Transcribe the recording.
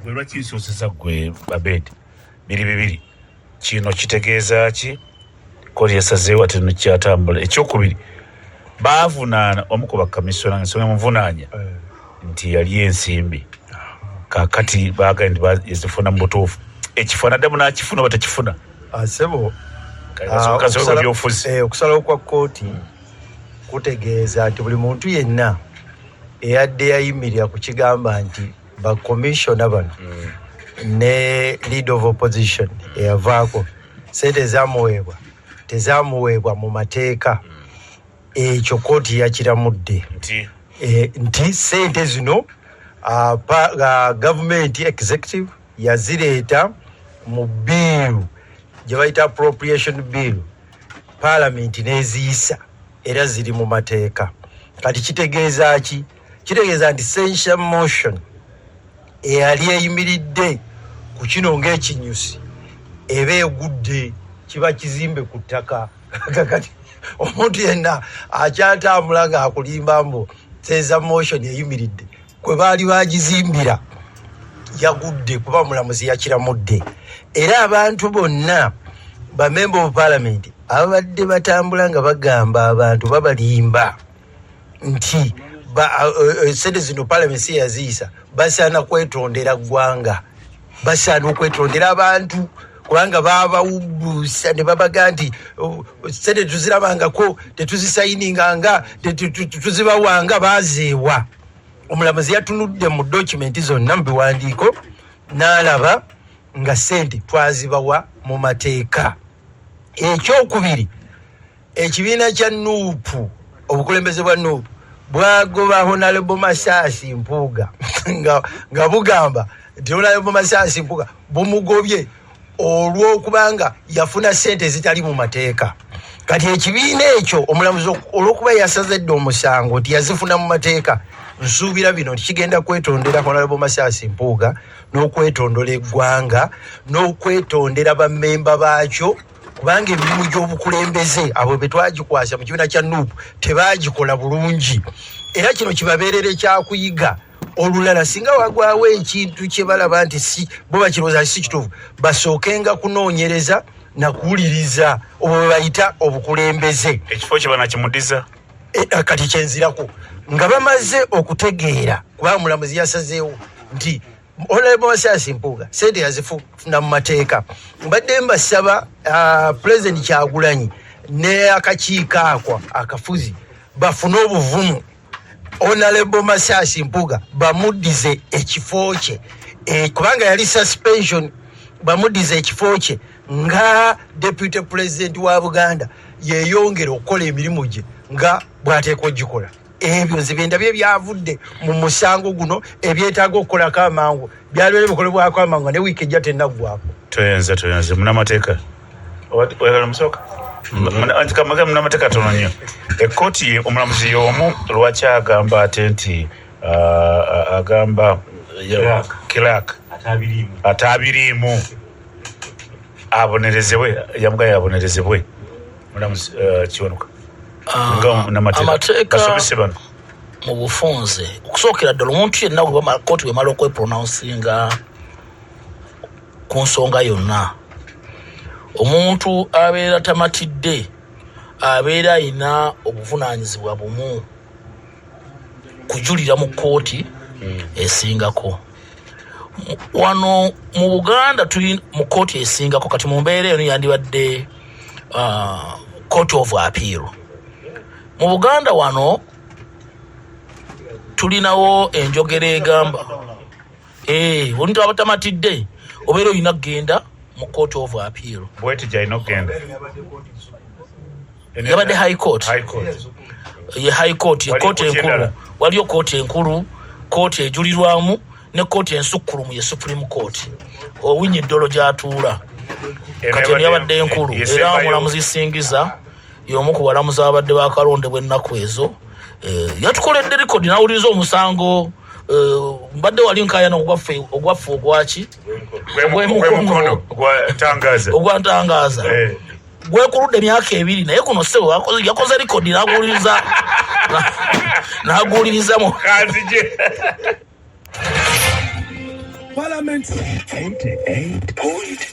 gwe lwaki nsoseza gwe Abed biri kino kitegeeza ki kkooti yasazeewo ate nokyatambula. Ekyokubiri baavunaana omu ku bakamisona ensonga muvunaanya nti yali ensimbi kakati baagala nti yazifuna mu butuufu ekifo naddamu n'akifuna oba takifuna sebo byofuzi okusalawo kwa kkooti kutegeeza nti buli muntu yenna eyadde yayimirira ku kigamba nti bakomishona bano ne lead of opposition eyavaako sente tezamuweebwa mu mateeka ekyo kkooti yakiramudde nti sente zino government executive yazireeta mu biiru gye bayita appropriation bill parliament n'eziyisa era ziri mu mateeka. Kati kitegeeza ki? Kitegeeza nti censure motion eyali eyimiridde ku kino ng'ekinyusi eba egudde, kiba kizimbe ku ttaka. Kati omuntu yenna akyatambula ng'akulimba mbu censure motion eyimiridde kwe baali bagizimbira yagudde kuba mulamuzi yakiramudde. Era abantu bonna ba member of parliament abadde batambula nga bagamba abantu babalimba nti sente zino parliament si yaziyisa basaana kwetondera ggwanga, basaana okwetondera abantu kubanga babawubuusa ne babaga nti sente tuzirabangako tetuzisayininganga tuzibawanga bazeewa. Omulamuzi yatunudde mu dokumenti zonna mu biwandiiko n'alaba nga sente twazibawa mu mateeka. Ekyokubiri, ekibiina kya NUP, obukulembeze bwa NUP bwagoba Honorable Masasi Mpuuga nga bugamba nti Honorable Masasi Mpuuga bumugobye olw'okubanga yafuna sente zitali mu mateeka. Kati ekibiina ekyo omulamuzi olw'okuba yasazedde omusango nti yazifuna mu mateeka, nsuubira bino nti kigenda kwetondera Honorable Masasi Mpuuga n'okwetondola eggwanga n'okwetondera bammemba baakyo, kubanga emirimu gy'obukulembeze abo be twagikwasa mu kibiina kya NUP tebaagikola bulungi. Era kino kibabeerere kyakuyiga. Olulala singa wagwawo ekintu kye balaba nti si bo bakirowooza si kituufu, basookenga kunoonyereza na kuwuliriza obwo bwe bayita obukulembeze. Ekifo kye banakimuddiza kati kyenzirako nga bamaze okutegeera kuba omulamuzi yasazeewo nti Honorable Masasi Mpuuga sente yazifuna mu mateeka. Mbadde mbasaba President Kyagulanyi ne akakiiko ako akafuzi bafune obuvumu Honorable Masasi Mpuuga bamuddize ekifo kye kubanga yali suspension, bamuddize ekifo kye nga Deputy President wa Buganda yeeyongera okukola emirimu gye nga bw'ateekwa ogikola. Ebyo nzibenda bye byavudde mu musango guno ebyetaaga okukolako amangu byaliwo bikolebwako amangu ne wiiki ejja tennaggwako. Toyenze munamateeka oyagala musooka kamaga munamateeka tono nnyo. Ekkooti omulamuzi y'omu lwaki agamba ate nti agamba Kirk ataabiriimu abonerezebwe, yamugaye abonerezebwe mulamuzi Kiwanuka. Amateeka mu bufunze okusookera ddala omuntu yenna bwe kkooti bw'emala okweprononsinga ku nsonga yonna, omuntu abeera tamatidde abeera alina obuvunaanyizibwa bumu kujulira mu kkooti esingako. Wano mu Buganda tuli mu kkooti esingako, kati mu mbeera eno yandibadde Court of Appeal. Mu Buganda wano tulinawo enjogera egamba omuntu abatamatidde obeera olina kugenda mu Court of Appeal. Bweti gyalina okugenda yabadde High Court. Ye High Court, ye kooti enkulu. Waliyo kooti enkulu, kooti ejulirwamu ne kooti ensukkulumu ye Supreme Court. Owinyi ddolo gy'atuula. Kati yabadde enkulu era omulamuzi Singiza y'omu ku balamuzi abadde bakalondebwa ennaku ezo. Yatukoledde likodi n'awuliriza omusango. Mbadde wali nkayana ogwaffe ogwaki ogwantangaaza gwekuludde emyaka 2 naye kuno sebo yakoze likodi n'aguwuliriza mu Parliament 88.8